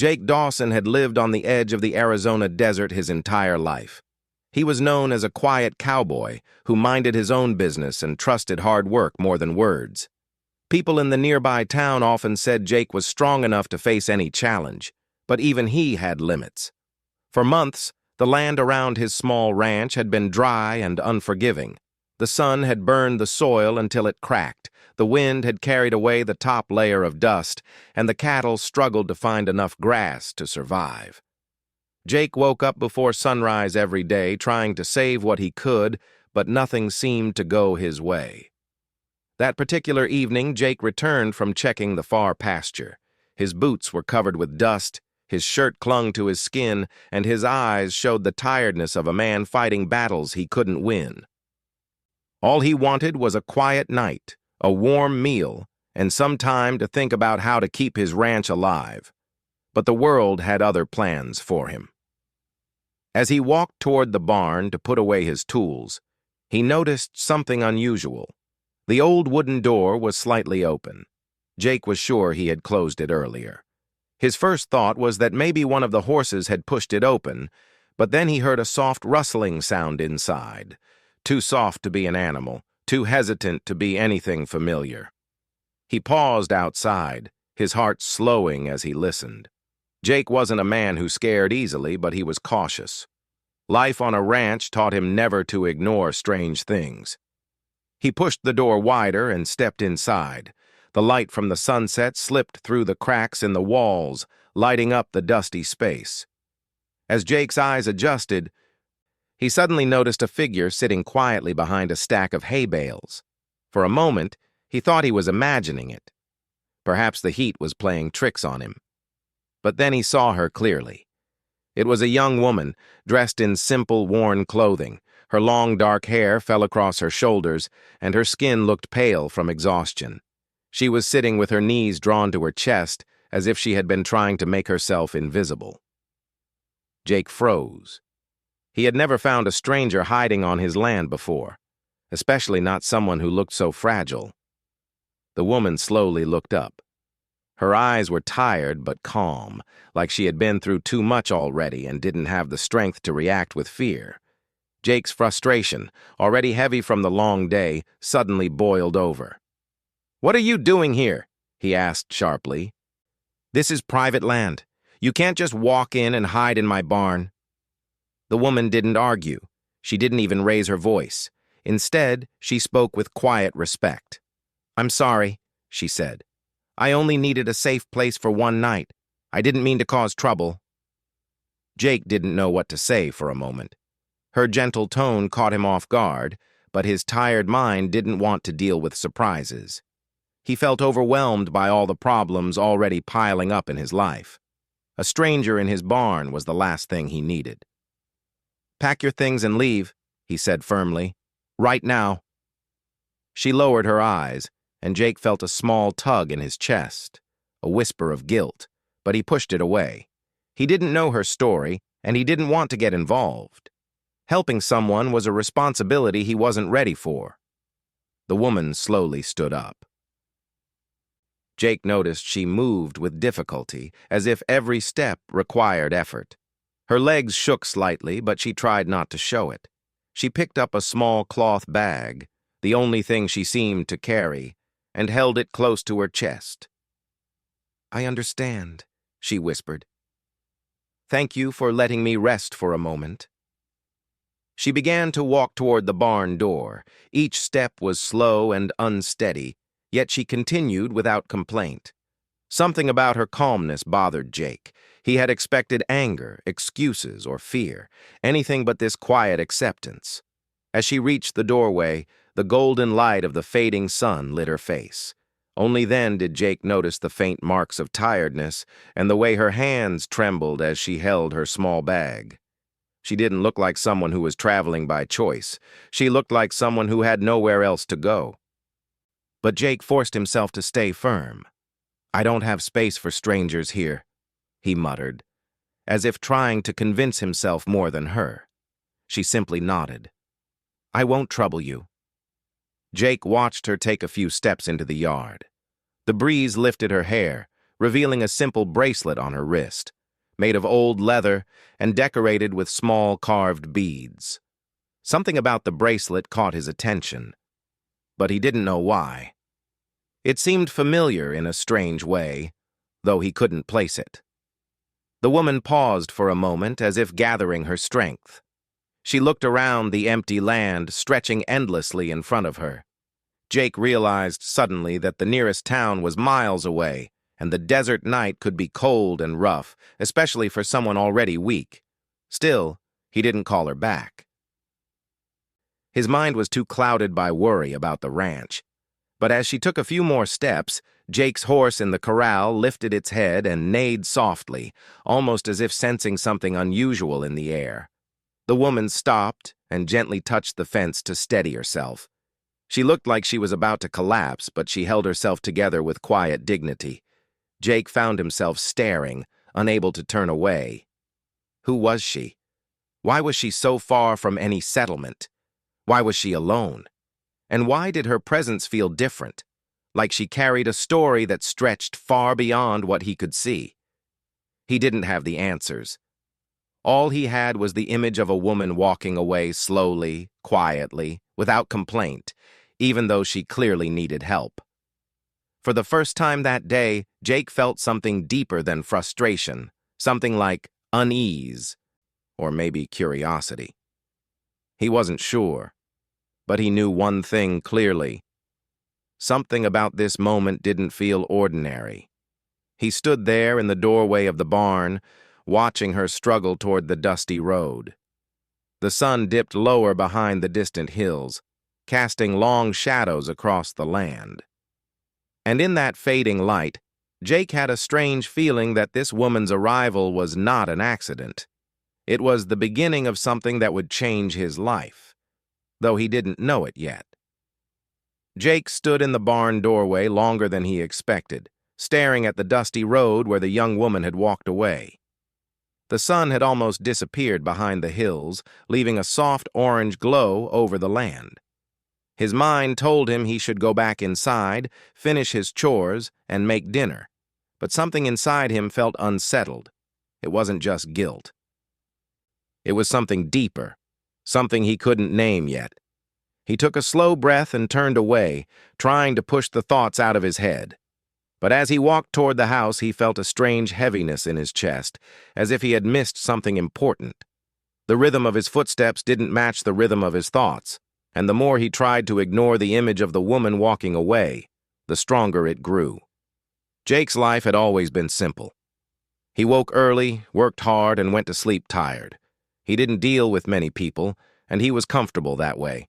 Jake Dawson had lived on the edge of the Arizona desert his entire life. He was known as a quiet cowboy who minded his own business and trusted hard work more than words. People in the nearby town often said Jake was strong enough to face any challenge, but even he had limits. For months, the land around his small ranch had been dry and unforgiving. The sun had burned the soil until it cracked, the wind had carried away the top layer of dust, and the cattle struggled to find enough grass to survive. Jake woke up before sunrise every day, trying to save what he could, but nothing seemed to go his way. That particular evening, Jake returned from checking the far pasture. His boots were covered with dust, his shirt clung to his skin, and his eyes showed the tiredness of a man fighting battles he couldn't win. All he wanted was a quiet night, a warm meal, and some time to think about how to keep his ranch alive. But the world had other plans for him. As he walked toward the barn to put away his tools, he noticed something unusual. The old wooden door was slightly open. Jake was sure he had closed it earlier. His first thought was that maybe one of the horses had pushed it open, but then he heard a soft rustling sound inside. Too soft to be an animal, too hesitant to be anything familiar. He paused outside, his heart slowing as he listened. Jake wasn't a man who scared easily, but he was cautious. Life on a ranch taught him never to ignore strange things. He pushed the door wider and stepped inside. The light from the sunset slipped through the cracks in the walls, lighting up the dusty space. As Jake's eyes adjusted, he suddenly noticed a figure sitting quietly behind a stack of hay bales. For a moment, he thought he was imagining it. Perhaps the heat was playing tricks on him. But then he saw her clearly. It was a young woman, dressed in simple, worn clothing. Her long, dark hair fell across her shoulders, and her skin looked pale from exhaustion. She was sitting with her knees drawn to her chest, as if she had been trying to make herself invisible. Jake froze. He had never found a stranger hiding on his land before, especially not someone who looked so fragile. The woman slowly looked up. Her eyes were tired but calm, like she had been through too much already and didn't have the strength to react with fear. Jake's frustration, already heavy from the long day, suddenly boiled over. "What are you doing here?" he asked sharply. "This is private land. You can't just walk in and hide in my barn." The woman didn't argue. She didn't even raise her voice. Instead, she spoke with quiet respect. "I'm sorry," she said. "I only needed a safe place for one night. I didn't mean to cause trouble." Jake didn't know what to say for a moment. Her gentle tone caught him off guard, but his tired mind didn't want to deal with surprises. He felt overwhelmed by all the problems already piling up in his life. A stranger in his barn was the last thing he needed. "Pack your things and leave," he said firmly. "Right now." She lowered her eyes, and Jake felt a small tug in his chest, a whisper of guilt, but he pushed it away. He didn't know her story, and he didn't want to get involved. Helping someone was a responsibility he wasn't ready for. The woman slowly stood up. Jake noticed she moved with difficulty, as if every step required effort. Her legs shook slightly, but she tried not to show it. She picked up a small cloth bag, the only thing she seemed to carry, and held it close to her chest. "I understand," she whispered. "Thank you for letting me rest for a moment." She began to walk toward the barn door. Each step was slow and unsteady, yet she continued without complaint. Something about her calmness bothered Jake. He had expected anger, excuses, or fear, anything but this quiet acceptance. As she reached the doorway, the golden light of the fading sun lit her face. Only then did Jake notice the faint marks of tiredness and the way her hands trembled as she held her small bag. She didn't look like someone who was traveling by choice. She looked like someone who had nowhere else to go. But Jake forced himself to stay firm. "I don't have space for strangers here," he muttered, as if trying to convince himself more than her. She simply nodded. "I won't trouble you." Jake watched her take a few steps into the yard. The breeze lifted her hair, revealing a simple bracelet on her wrist, made of old leather and decorated with small carved beads. Something about the bracelet caught his attention, but he didn't know why. It seemed familiar in a strange way, though he couldn't place it. The woman paused for a moment as if gathering her strength. She looked around the empty land stretching endlessly in front of her. Jake realized suddenly that the nearest town was miles away, and the desert night could be cold and rough, especially for someone already weak. Still, he didn't call her back. His mind was too clouded by worry about the ranch. But as she took a few more steps, Jake's horse in the corral lifted its head and neighed softly, almost as if sensing something unusual in the air. The woman stopped and gently touched the fence to steady herself. She looked like she was about to collapse, but she held herself together with quiet dignity. Jake found himself staring, unable to turn away. Who was she? Why was she so far from any settlement? Why was she alone? And why did her presence feel different, like she carried a story that stretched far beyond what he could see? He didn't have the answers. All he had was the image of a woman walking away slowly, quietly, without complaint, even though she clearly needed help. For the first time that day, Jake felt something deeper than frustration, something like unease, or maybe curiosity. He wasn't sure, but he knew one thing clearly. Something about this moment didn't feel ordinary. He stood there in the doorway of the barn, watching her struggle toward the dusty road. The sun dipped lower behind the distant hills, casting long shadows across the land. And in that fading light, Jake had a strange feeling that this woman's arrival was not an accident. It was the beginning of something that would change his life, though he didn't know it yet. Jake stood in the barn doorway longer than he expected, staring at the dusty road where the young woman had walked away. The sun had almost disappeared behind the hills, leaving a soft orange glow over the land. His mind told him he should go back inside, finish his chores, and make dinner. But something inside him felt unsettled. It wasn't just guilt. It was something deeper, something he couldn't name yet. He took a slow breath and turned away, trying to push the thoughts out of his head. But as he walked toward the house, he felt a strange heaviness in his chest, as if he had missed something important. The rhythm of his footsteps didn't match the rhythm of his thoughts, and the more he tried to ignore the image of the woman walking away, the stronger it grew. Jake's life had always been simple. He woke early, worked hard, and went to sleep tired. He didn't deal with many people, and he was comfortable that way.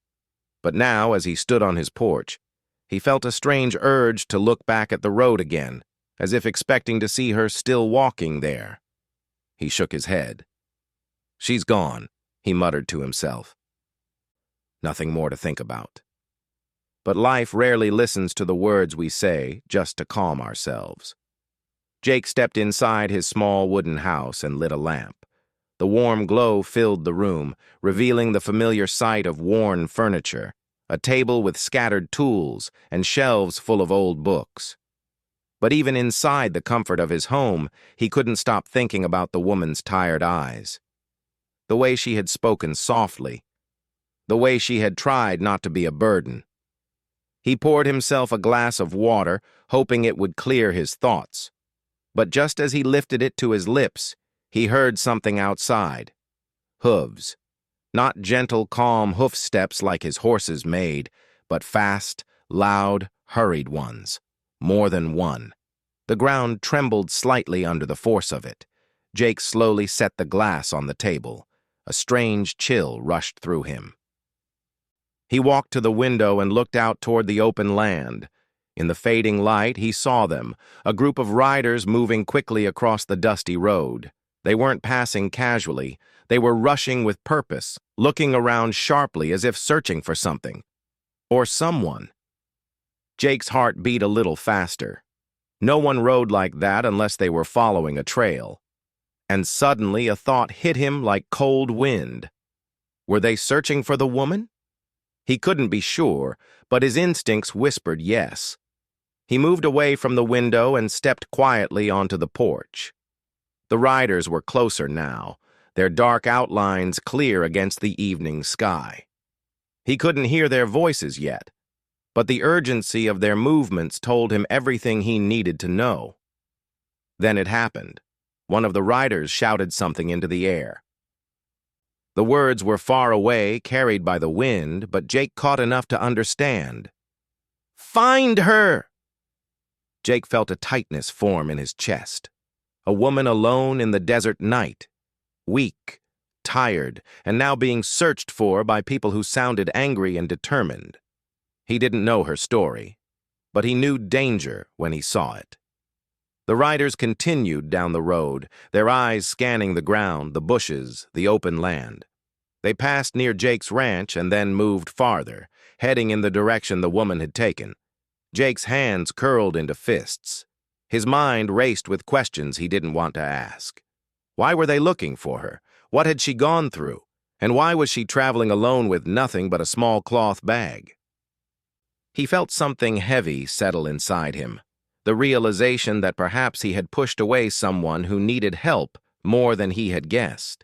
But now, as he stood on his porch, he felt a strange urge to look back at the road again, as if expecting to see her still walking there. He shook his head. "She's gone," he muttered to himself. Nothing more to think about. But life rarely listens to the words we say just to calm ourselves. Jake stepped inside his small wooden house and lit a lamp. The warm glow filled the room, revealing the familiar sight of worn furniture, a table with scattered tools, and shelves full of old books. But even inside the comfort of his home, he couldn't stop thinking about the woman's tired eyes. The way she had spoken softly. The way she had tried not to be a burden. He poured himself a glass of water, hoping it would clear his thoughts. But just as he lifted it to his lips, he heard something outside. Hooves. Not gentle, calm hoof steps like his horses made, but fast, loud, hurried ones. More than one. The ground trembled slightly under the force of it. Jake slowly set the glass on the table. A strange chill rushed through him. He walked to the window and looked out toward the open land. In the fading light, he saw them, a group of riders moving quickly across the dusty road. They weren't passing casually. They were rushing with purpose, looking around sharply as if searching for something. Or someone. Jake's heart beat a little faster. No one rode like that unless they were following a trail. And suddenly a thought hit him like cold wind. Were they searching for the woman? He couldn't be sure, but his instincts whispered yes. He moved away from the window and stepped quietly onto the porch. The riders were closer now, their dark outlines clear against the evening sky. He couldn't hear their voices yet, but the urgency of their movements told him everything he needed to know. Then it happened. One of the riders shouted something into the air. The words were far away, carried by the wind, but Jake caught enough to understand. "Find her!" Jake felt a tightness form in his chest. A woman alone in the desert night, weak, tired, and now being searched for by people who sounded angry and determined. He didn't know her story, but he knew danger when he saw it. The riders continued down the road, their eyes scanning the ground, the bushes, the open land. They passed near Jake's ranch and then moved farther, heading in the direction the woman had taken. Jake's hands curled into fists. His mind raced with questions he didn't want to ask. Why were they looking for her? What had she gone through? And why was she traveling alone with nothing but a small cloth bag? He felt something heavy settle inside him, the realization that perhaps he had pushed away someone who needed help more than he had guessed.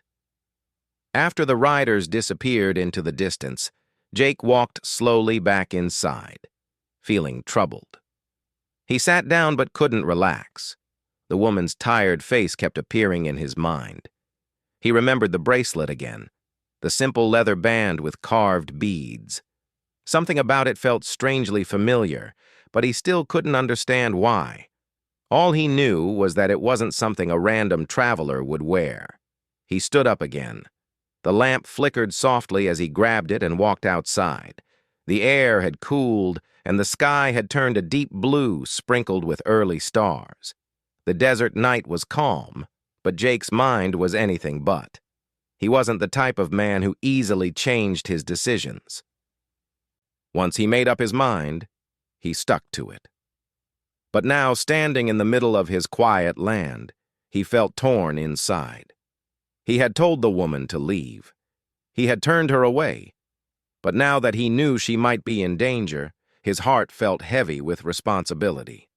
After the riders disappeared into the distance, Jake walked slowly back inside, feeling troubled. He sat down but couldn't relax. The woman's tired face kept appearing in his mind. He remembered the bracelet again, the simple leather band with carved beads. Something about it felt strangely familiar, but he still couldn't understand why. All he knew was that it wasn't something a random traveler would wear. He stood up again. The lamp flickered softly as he grabbed it and walked outside. The air had cooled, and the sky had turned a deep blue sprinkled with early stars. The desert night was calm, but Jake's mind was anything but. He wasn't the type of man who easily changed his decisions. Once he made up his mind, he stuck to it. But now, standing in the middle of his quiet land, he felt torn inside. He had told the woman to leave. He had turned her away. But now that he knew she might be in danger, his heart felt heavy with responsibility.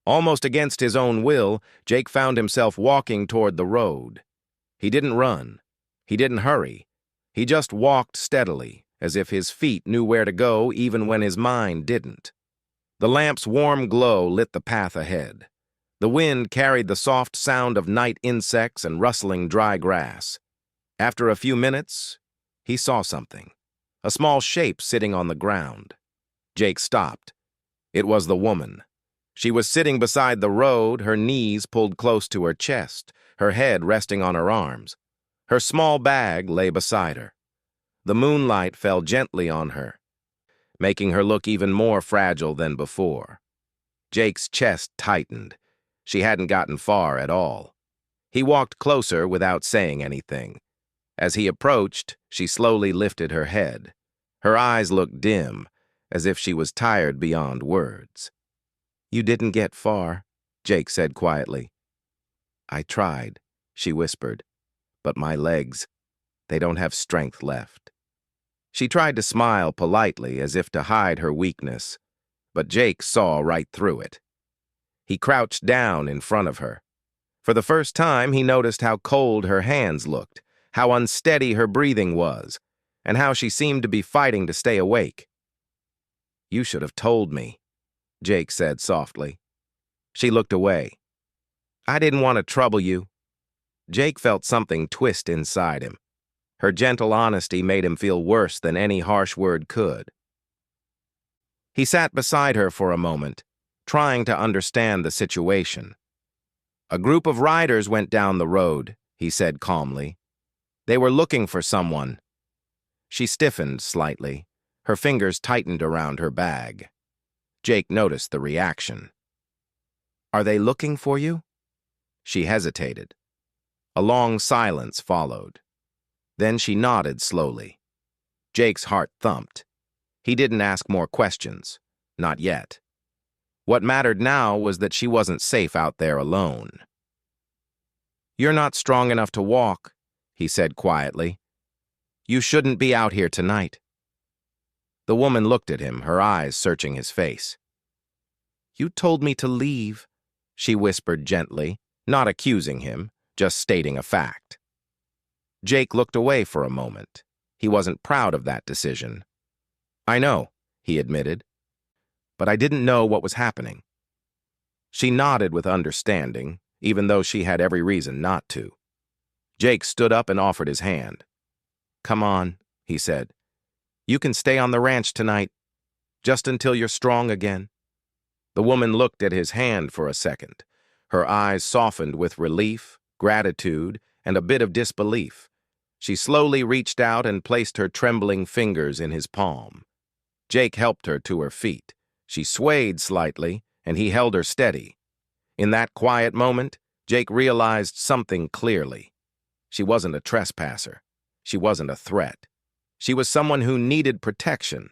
Almost against his own will, Jake found himself walking toward the road. He didn't run. He didn't hurry. He just walked steadily, as if his feet knew where to go even when his mind didn't. The lamp's warm glow lit the path ahead. The wind carried the soft sound of night insects and rustling dry grass. After a few minutes, he saw something. A small shape sitting on the ground. Jake stopped. It was the woman. She was sitting beside the road, her knees pulled close to her chest, her head resting on her arms. Her small bag lay beside her. The moonlight fell gently on her, making her look even more fragile than before. Jake's chest tightened. She hadn't gotten far at all. He walked closer without saying anything. As he approached, she slowly lifted her head. Her eyes looked dim, as if she was tired beyond words. "You didn't get far," Jake said quietly. "I tried," she whispered, "but my legs, they don't have strength left." She tried to smile politely as if to hide her weakness, but Jake saw right through it. He crouched down in front of her. For the first time, he noticed how cold her hands looked, how unsteady her breathing was, and how she seemed to be fighting to stay awake. "You should have told me," Jake said softly. She looked away. "I didn't want to trouble you." Jake felt something twist inside him. Her gentle honesty made him feel worse than any harsh word could. He sat beside her for a moment, trying to understand the situation. "A group of riders went down the road," he said calmly. "They were looking for someone." She stiffened slightly. Her fingers tightened around her bag. Jake noticed the reaction. "Are they looking for you?" She hesitated. A long silence followed. Then she nodded slowly. Jake's heart thumped. He didn't ask more questions. Not yet. What mattered now was that she wasn't safe out there alone. "You're not strong enough to walk," he said quietly. "You shouldn't be out here tonight." The woman looked at him, her eyes searching his face. You told me to leave, she whispered gently, not accusing him, just stating a fact. Jake looked away for a moment. He wasn't proud of that decision. I know, he admitted, but I didn't know what was happening. She nodded with understanding, even though she had every reason not to. Jake stood up and offered his hand. Come on, he said. You can stay on the ranch tonight, just until you're strong again. The woman looked at his hand for a second. Her eyes softened with relief, gratitude, and a bit of disbelief. She slowly reached out and placed her trembling fingers in his palm. Jake helped her to her feet. She swayed slightly, and he held her steady. In that quiet moment, Jake realized something clearly. She wasn't a trespasser. She wasn't a threat. She was someone who needed protection,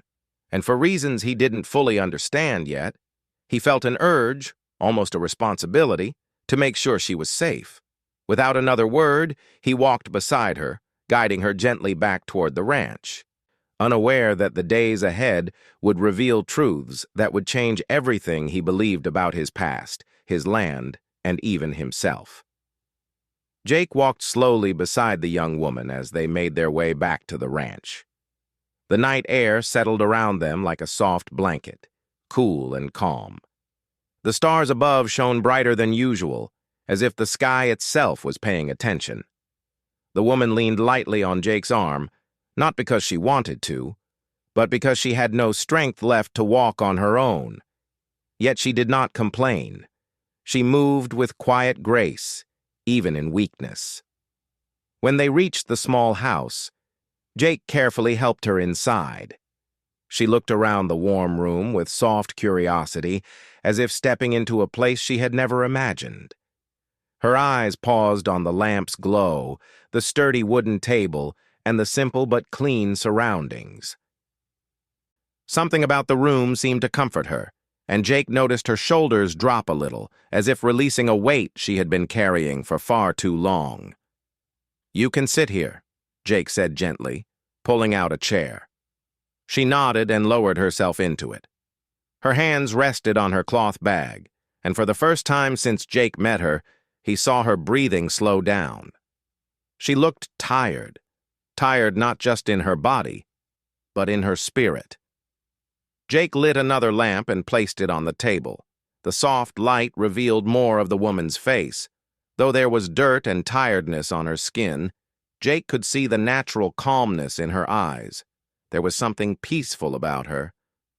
and for reasons he didn't fully understand yet, he felt an urge, almost a responsibility, to make sure she was safe. Without another word, he walked beside her, guiding her gently back toward the ranch, unaware that the days ahead would reveal truths that would change everything he believed about his past, his land, and even himself. Jake walked slowly beside the young woman as they made their way back to the ranch. The night air settled around them like a soft blanket, cool and calm. The stars above shone brighter than usual, as if the sky itself was paying attention. The woman leaned lightly on Jake's arm, not because she wanted to, but because she had no strength left to walk on her own. Yet she did not complain. She moved with quiet grace, even in weakness. When they reached the small house, Jake carefully helped her inside. She looked around the warm room with soft curiosity, as if stepping into a place she had never imagined. Her eyes paused on the lamp's glow, the sturdy wooden table, and the simple but clean surroundings. Something about the room seemed to comfort her, and Jake noticed her shoulders drop a little, as if releasing a weight she had been carrying for far too long. You can sit here, Jake said gently, pulling out a chair. She nodded and lowered herself into it. Her hands rested on her cloth bag, and for the first time since Jake met her, he saw her breathing slow down. She looked tired not just in her body, but in her spirit. Jake lit another lamp and placed it on the table. The soft light revealed more of the woman's face. Though there was dirt and tiredness on her skin, Jake could see the natural calmness in her eyes. There was something peaceful about her,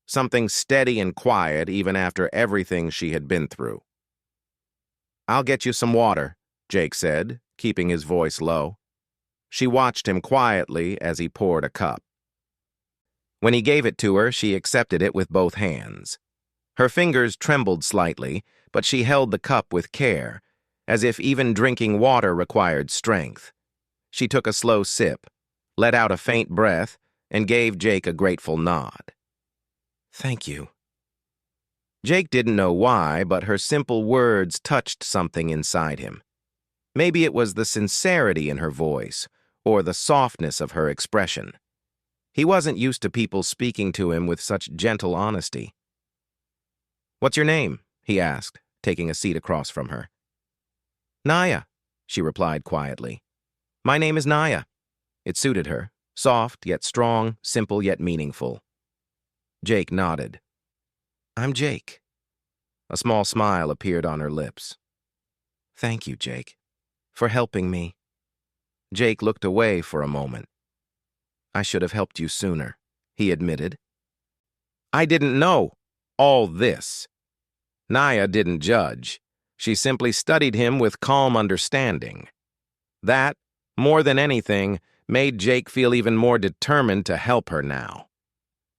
something steady and quiet even after everything she had been through. I'll get you some water, Jake said, keeping his voice low. She watched him quietly as he poured a cup. When he gave it to her, she accepted it with both hands. Her fingers trembled slightly, but she held the cup with care, as if even drinking water required strength. She took a slow sip, let out a faint breath, and gave Jake a grateful nod. Thank you. Jake didn't know why, but her simple words touched something inside him. Maybe it was the sincerity in her voice, or the softness of her expression. He wasn't used to people speaking to him with such gentle honesty. What's your name? He asked, taking a seat across from her. Naya, she replied quietly. My name is Naya. It suited her, soft yet strong, simple yet meaningful. Jake nodded. I'm Jake. A small smile appeared on her lips. Thank you, Jake, for helping me. Jake looked away for a moment. I should have helped you sooner, he admitted. I didn't know all this. Naya didn't judge. She simply studied him with calm understanding. That, more than anything, made Jake feel even more determined to help her now.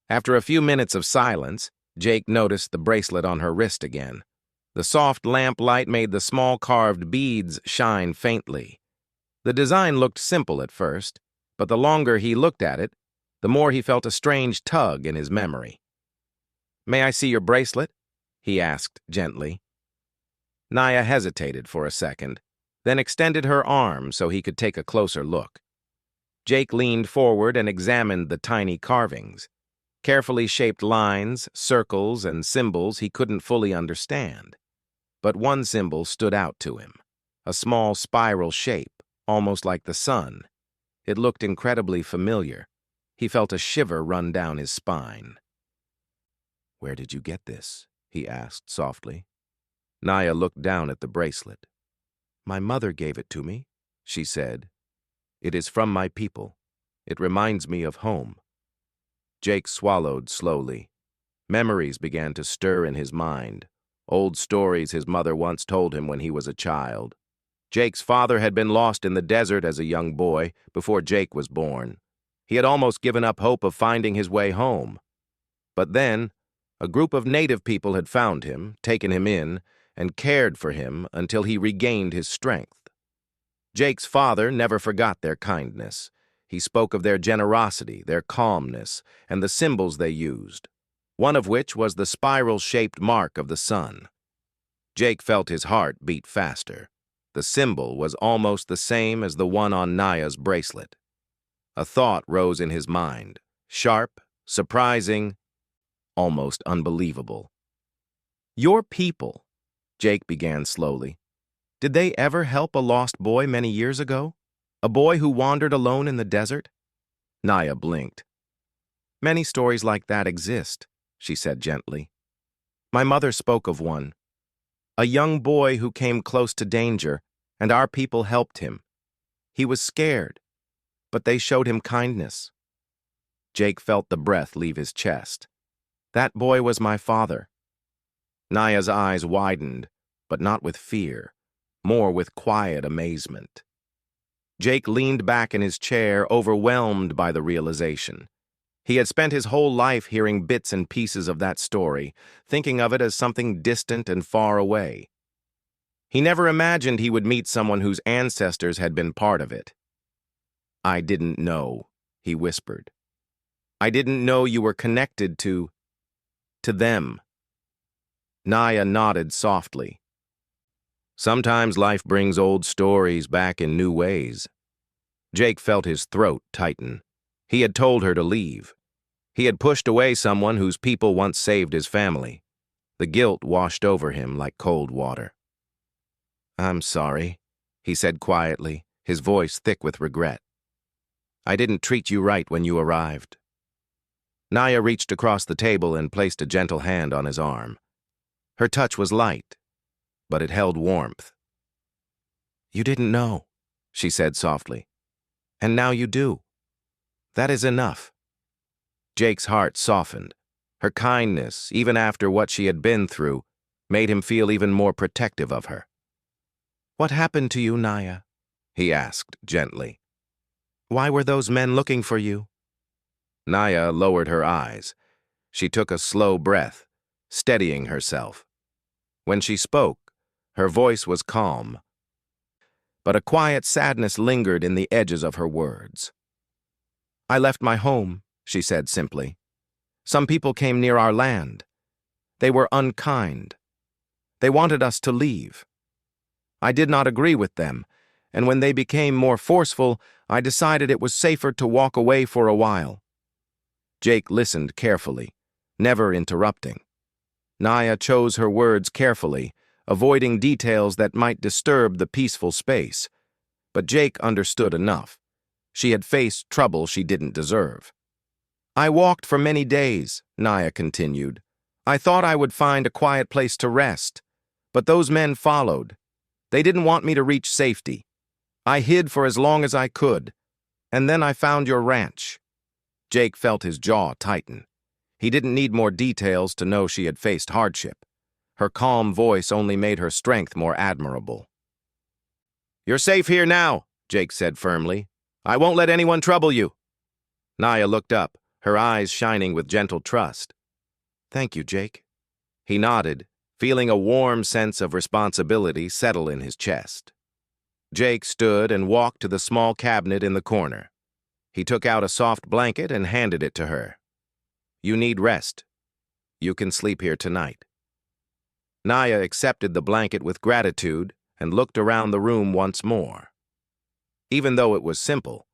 After a few minutes of silence, Jake noticed the bracelet on her wrist again. The soft lamplight made the small carved beads shine faintly. The design looked simple at first, but the longer he looked at it, the more he felt a strange tug in his memory. May I see your bracelet? He asked gently. Naya hesitated for a second, then extended her arm so he could take a closer look. Jake leaned forward and examined the tiny carvings. carefully shaped lines, circles, and symbols he couldn't fully understand. But one symbol stood out to him, a small spiral shape, almost like the sun. It looked incredibly familiar. He felt a shiver run down his spine. "Where did you get this?" he asked softly. Naya looked down at the bracelet. "My mother gave it to me," she said. "It is from my people. It reminds me of home." Jake swallowed slowly. Memories began to stir in his mind, old stories his mother once told him when he was a child. Jake's father had been lost in the desert as a young boy before Jake was born. He had almost given up hope of finding his way home. But then, a group of native people had found him, taken him in, and cared for him until he regained his strength. Jake's father never forgot their kindness. He spoke of their generosity, their calmness, and the symbols they used, one of which was the spiral-shaped mark of the sun. Jake felt his heart beat faster. The symbol was almost the same as the one on Naya's bracelet. A thought rose in his mind, sharp, surprising, almost unbelievable. "Your people," Jake began slowly. "Did they ever help a lost boy many years ago? A boy who wandered alone in the desert?" Naya blinked. "Many stories like that exist," she said gently. "My mother spoke of one. A young boy who came close to danger, and our people helped him. He was scared, but they showed him kindness." Jake felt the breath leave his chest. "That boy was my father." Naya's eyes widened, but not with fear, more with quiet amazement. Jake leaned back in his chair, overwhelmed by the realization. He had spent his whole life hearing bits and pieces of that story, thinking of it as something distant and far away. He never imagined he would meet someone whose ancestors had been part of it. "I didn't know," he whispered. "I didn't know you were connected to them." Naya nodded softly. "Sometimes life brings old stories back in new ways." Jake felt his throat tighten. He had told her to leave. He had pushed away someone whose people once saved his family. The guilt washed over him like cold water. "I'm sorry," he said quietly, his voice thick with regret. "I didn't treat you right when you arrived." Naya reached across the table and placed a gentle hand on his arm. Her touch was light, but it held warmth. "You didn't know," she said softly. "And now you do. That is enough." Jake's heart softened. Her kindness, even after what she had been through, made him feel even more protective of her. "What happened to you, Naya?" he asked gently. "Why were those men looking for you?" Naya lowered her eyes. She took a slow breath, steadying herself. When she spoke, her voice was calm, but a quiet sadness lingered in the edges of her words. "I left my home," she said simply. "Some people came near our land. They were unkind. They wanted us to leave. I did not agree with them, and when they became more forceful, I decided it was safer to walk away for a while." Jake listened carefully, never interrupting. Naya chose her words carefully, avoiding details that might disturb the peaceful space. But Jake understood enough. She had faced trouble she didn't deserve. "I walked for many days," Naya continued. "I thought I would find a quiet place to rest. But those men followed. They didn't want me to reach safety. I hid for as long as I could. And then I found your ranch." Jake felt his jaw tighten. He didn't need more details to know she had faced hardship. Her calm voice only made her strength more admirable. "You're safe here now," Jake said firmly. "I won't let anyone trouble you." Naya looked up, her eyes shining with gentle trust. "Thank you, Jake." He nodded, feeling a warm sense of responsibility settle in his chest. Jake stood and walked to the small cabinet in the corner. He took out a soft blanket and handed it to her. "You need rest. You can sleep here tonight." Naya accepted the blanket with gratitude and looked around the room once more. Even though it was simple,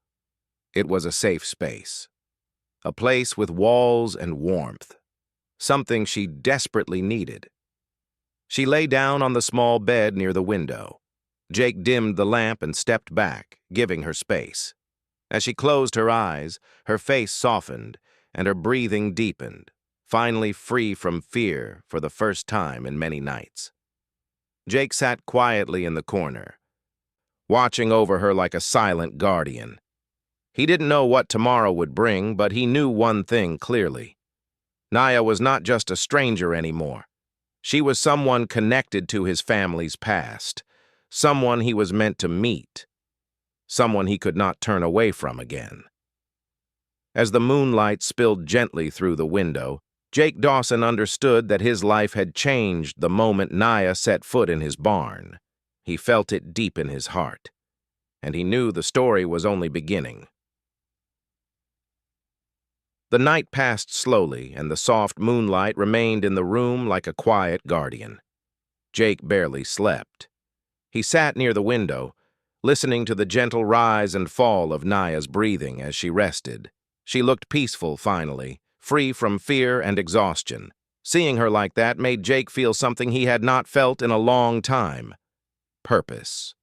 it was a safe space. a place with walls and warmth, something she desperately needed. She lay down on the small bed near the window. Jake dimmed the lamp and stepped back, giving her space. As she closed her eyes, her face softened and her breathing deepened, finally free from fear for the first time in many nights. Jake sat quietly in the corner, watching over her like a silent guardian. He didn't know what tomorrow would bring, but he knew one thing clearly. Naya was not just a stranger anymore. She was someone connected to his family's past, someone he was meant to meet, someone he could not turn away from again. As the moonlight spilled gently through the window, Jake Dawson understood that his life had changed the moment Naya set foot in his barn. He felt it deep in his heart, and he knew the story was only beginning. The night passed slowly, and the soft moonlight remained in the room like a quiet guardian. Jake barely slept. He sat near the window, listening to the gentle rise and fall of Naya's breathing as she rested. She looked peaceful, finally, free from fear and exhaustion. Seeing her like that made Jake feel something he had not felt in a long time: purpose.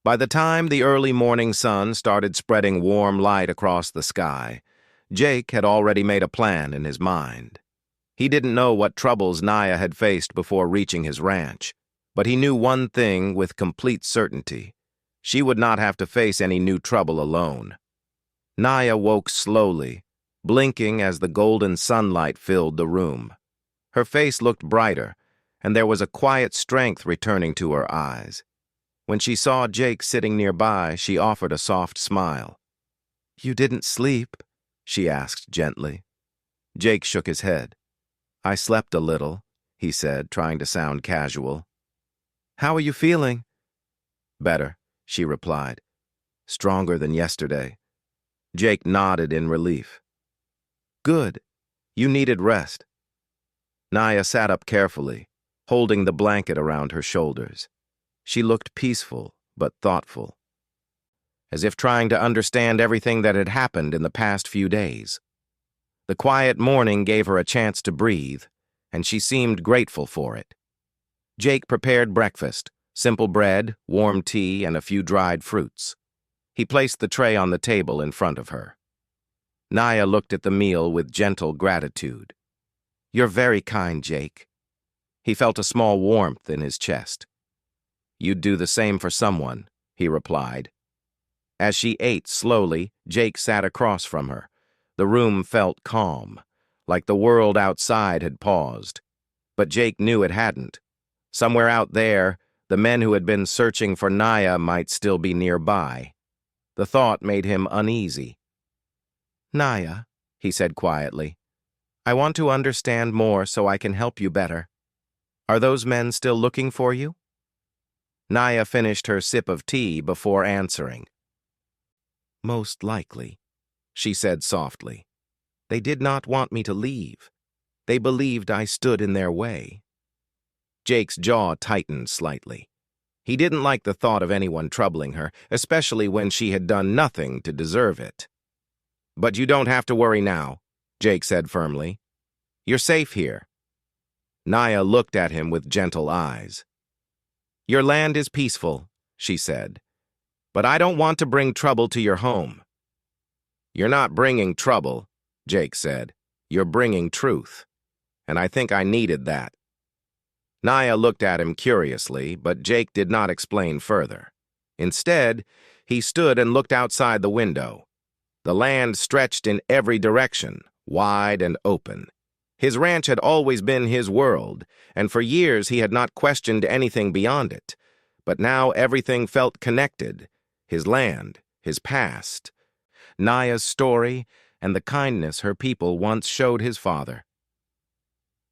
By the time the early morning sun started spreading warm light across the sky, Jake had already made a plan in his mind. He didn't know what troubles Naya had faced before reaching his ranch, but he knew one thing with complete certainty: she would not have to face any new trouble alone. Naya woke slowly, blinking as the golden sunlight filled the room. Her face looked brighter, and there was a quiet strength returning to her eyes. When she saw Jake sitting nearby, she offered a soft smile. "You didn't sleep?" she asked gently. Jake shook his head. "I slept a little," he said, trying to sound casual. "How are you feeling?" "Better," she replied. "Stronger than yesterday." Jake nodded in relief. "Good. You needed rest." Naya sat up carefully, holding the blanket around her shoulders. She looked peaceful but thoughtful, as if trying to understand everything that had happened in the past few days. The quiet morning gave her a chance to breathe, and she seemed grateful for it. Jake prepared breakfast: simple bread, warm tea, and a few dried fruits. He placed the tray on the table in front of her. Naya looked at the meal with gentle gratitude. "You're very kind, Jake." He felt a small warmth in his chest. "You'd do the same for someone," he replied. As she ate slowly, Jake sat across from her. The room felt calm, like the world outside had paused. But Jake knew it hadn't. Somewhere out there, the men who had been searching for Naya might still be nearby. The thought made him uneasy. "Naya," he said quietly, "I want to understand more so I can help you better. Are those men still looking for you?" Naya finished her sip of tea before answering. "Most likely," she said softly. "They did not want me to leave. They believed I stood in their way." Jake's jaw tightened slightly. He didn't like the thought of anyone troubling her, especially when she had done nothing to deserve it. "But you don't have to worry now," Jake said firmly. "You're safe here." Naya looked at him with gentle eyes. "Your land is peaceful," she said, "but I don't want to bring trouble to your home." "You're not bringing trouble," Jake said. "You're bringing truth. And I think I needed that." Naya looked at him curiously, but Jake did not explain further. Instead, he stood and looked outside the window. The land stretched in every direction, wide and open. His ranch had always been his world, and for years he had not questioned anything beyond it. But now everything felt connected: his land, his past, Naya's story, and the kindness her people once showed his father.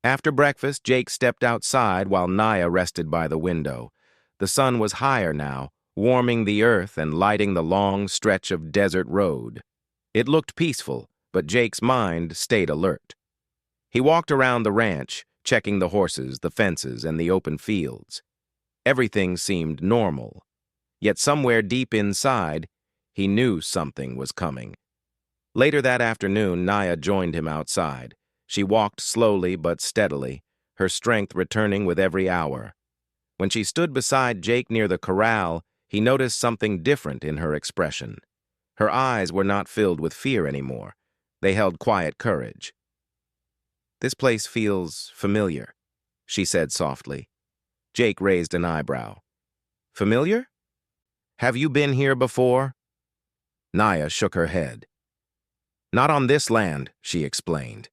After breakfast, Jake stepped outside while Naya rested by the window. The sun was higher now, warming the earth and lighting the long stretch of desert road. It looked peaceful, but Jake's mind stayed alert. He walked around the ranch, checking the horses, the fences, and the open fields. Everything seemed normal, yet somewhere deep inside, he knew something was coming. Later that afternoon, Naya joined him outside. She walked slowly but steadily, her strength returning with every hour. When she stood beside Jake near the corral, he noticed something different in her expression. Her eyes were not filled with fear anymore. They held quiet courage. "This place feels familiar," she said softly. Jake raised an eyebrow. "Familiar? Have you been here before?" Naya shook her head. "Not on this land," she explained.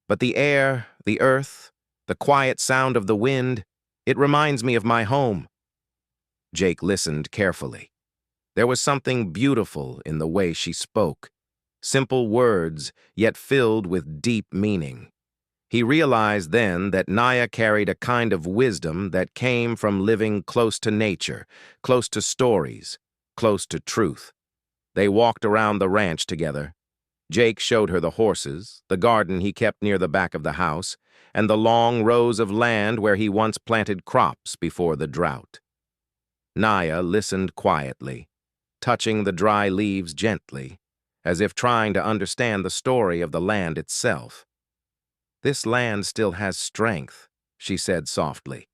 "But the air, the earth, the quiet sound of the wind, it reminds me of my home." Jake listened carefully. There was something beautiful in the way she spoke. Simple words, yet filled with deep meaning. He realized then that Naya carried a kind of wisdom that came from living close to nature, close to stories, close to truth. They walked around the ranch together. Jake showed her the horses, the garden he kept near the back of the house, and the long rows of land where he once planted crops before the drought. Naya listened quietly, touching the dry leaves gently, as if trying to understand the story of the land itself. "This land still has strength," she said softly.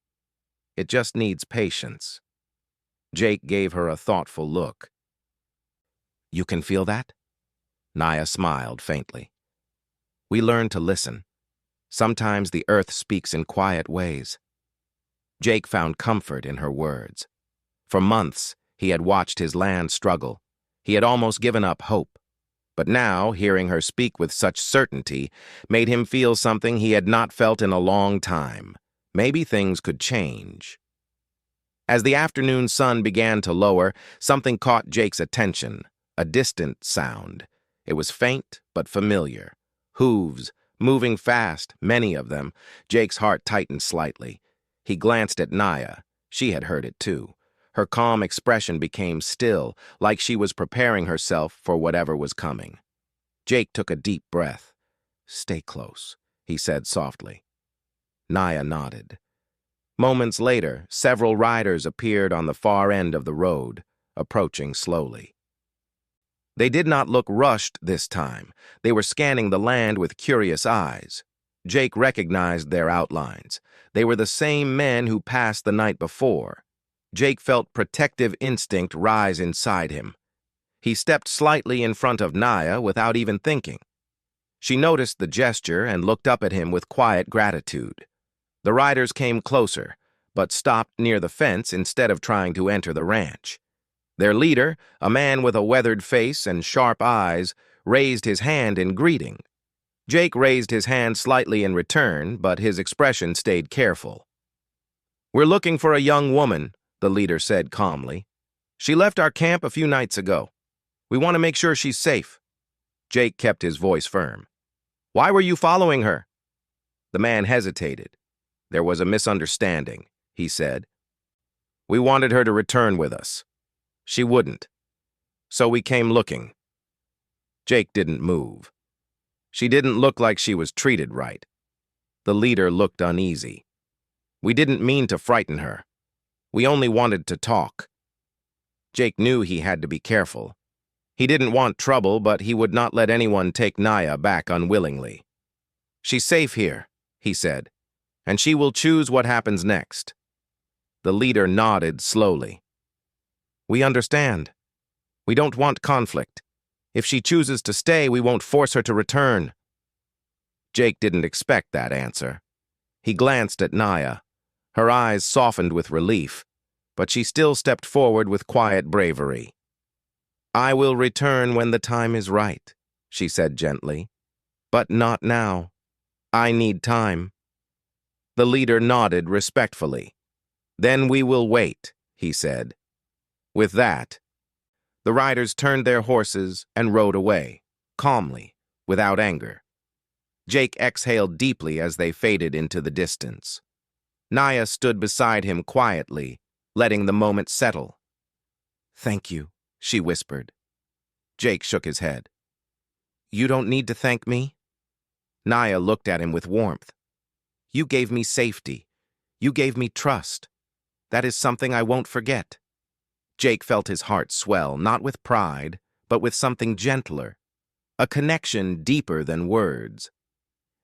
"It just needs patience." Jake gave her a thoughtful look. "You can feel that?" Naya smiled faintly. "We learn to listen. Sometimes the earth speaks in quiet ways." Jake found comfort in her words. For months, he had watched his land struggle. He had almost given up hope. But now, hearing her speak with such certainty, made him feel something he had not felt in a long time. Maybe things could change. As the afternoon sun began to lower, something caught Jake's attention, a distant sound. It was faint but familiar. Hooves, moving fast, many of them. Jake's heart tightened slightly. He glanced at Naya. She had heard it too. Her calm expression became still, like she was preparing herself for whatever was coming. Jake took a deep breath. "Stay close," he said softly. Naya nodded. Moments later, several riders appeared on the far end of the road, approaching slowly. They did not look rushed this time. They were scanning the land with curious eyes. Jake recognized their outlines. They were the same men who passed the night before. Jake felt protective instinct rise inside him. He stepped slightly in front of Naya without even thinking. She noticed the gesture and looked up at him with quiet gratitude. The riders came closer, but stopped near the fence instead of trying to enter the ranch. Their leader, a man with a weathered face and sharp eyes, raised his hand in greeting. Jake raised his hand slightly in return, but his expression stayed careful. "We're looking for a young woman," the leader said calmly. "She left our camp a few nights ago. We want to make sure she's safe." Jake kept his voice firm. "Why were you following her?" The man hesitated. "There was a misunderstanding," he said. "We wanted her to return with us. She wouldn't. So we came looking." Jake didn't move. She didn't look like she was treated right. The leader looked uneasy. "We didn't mean to frighten her. We only wanted to talk." Jake knew he had to be careful. He didn't want trouble, but he would not let anyone take Naya back unwillingly. "She's safe here," he said, "and she will choose what happens next." The leader nodded slowly. "We understand. We don't want conflict. If she chooses to stay, we won't force her to return." Jake didn't expect that answer. He glanced at Naya. Her eyes softened with relief, but she still stepped forward with quiet bravery. "I will return when the time is right," she said gently. "But not now. I need time." The leader nodded respectfully. "Then we will wait," he said. With that, the riders turned their horses and rode away, calmly, without anger. Jake exhaled deeply as they faded into the distance. Naya stood beside him quietly, letting the moment settle. "Thank you," she whispered. Jake shook his head. "You don't need to thank me." Naya looked at him with warmth. "You gave me safety. You gave me trust. That is something I won't forget." Jake felt his heart swell, not with pride, but with something gentler. a connection deeper than words.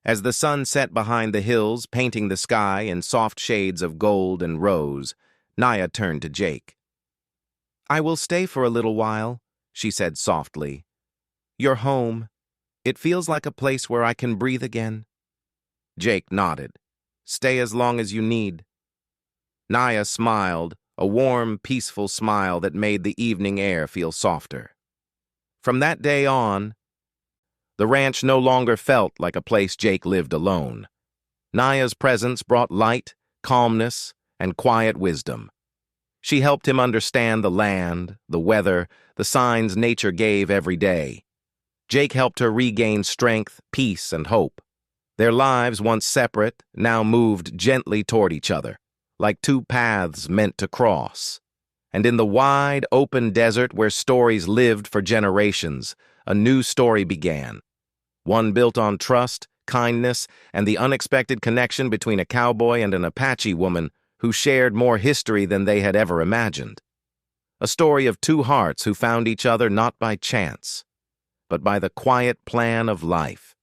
As the sun set behind the hills, painting the sky in soft shades of gold and rose, Naya turned to Jake. "I will stay for a little while," she said softly. "Your home. It feels like a place where I can breathe again." Jake nodded. "Stay as long as you need." Naya smiled, a warm, peaceful smile that made the evening air feel softer. From that day on, the ranch no longer felt like a place Jake lived alone. Naya's presence brought light, calmness, and quiet wisdom. She helped him understand the land, the weather, the signs nature gave every day. Jake helped her regain strength, peace, and hope. Their lives, once separate, now moved gently toward each other, like two paths meant to cross. And in the wide, open desert where stories lived for generations, a new story began. One built on trust, kindness, and the unexpected connection between a cowboy and an Apache woman who shared more history than they had ever imagined. A story of two hearts who found each other not by chance, but by the quiet plan of life.